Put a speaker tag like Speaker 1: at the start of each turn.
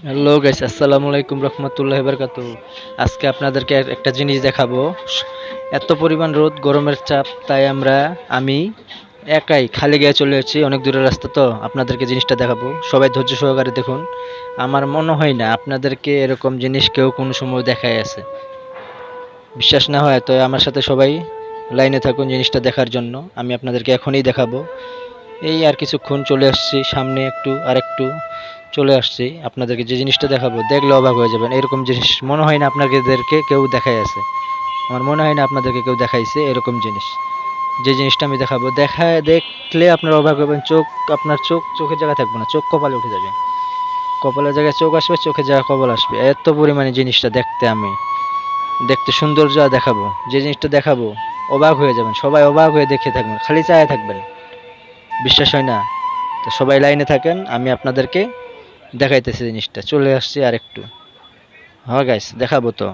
Speaker 1: Hello guys, আসসালামু আলাইকুম রহমতুল্লাহি বারাকাতু। আজকে আপনাদেরকে একটা জিনিস দেখাবো। এত পরিমাণ রোদ, গরমের চাপ, তাই আমি একাই খালি গায়ে চলে এসেছি। অনেক দূরের রাস্তা, তো আপনাদেরকে জিনিসটা দেখাবো। সবাই ধৈর্য সহকারে দেখুন। আমার মনে হয় না আপনাদেরকে এরকম জিনিস কেউ কোনো সময় দেখায় আছে। বিশ্বাস না হয় তো আমার সাথে সবাই লাইনে থাকুন জিনিসটা দেখার জন্য। আমি আপনাদেরকে এখনই দেখাবো। এই আর কিছুক্ষণ চলে আসছি সামনে, একটু আর একটু চলে আসছি। আপনাদেরকে যে জিনিসটা দেখাবো, দেখলে অবাক হয়ে যাবেন। এরকম জিনিস মনে হয় না আপনাদেরকে কেউ দেখাই আছে। আমার মনে হয় না আপনাদেরকে কেউ দেখাইছে এরকম জিনিস। যে জিনিসটা আমি দেখাবো, দেখলে আপনার অবাক হবেন। আপনার চোখের জায়গায় থাকবে না, চোখ কপালে উঠে যাবে। কপালের জায়গায় চোখ আসবে, চোখের জায়গায় কপাল আসবে। এত পরিমাণে জিনিসটা দেখতে সৌন্দর্য দেখাবো। যে জিনিসটা দেখাবো, অবাক হয়ে যাবেন। সবাই অবাক হয়ে দেখে থাকবেন, খালি চায়ে থাকবেন। বিশ্বাস হয় না? তো সবাই লাইনে থাকেন, আমি আপনাদেরকে দেখাইতেছি জিনিসটা। চলে আসছি আর একটু। হ্যাঁ গাইস, দেখাবো তো।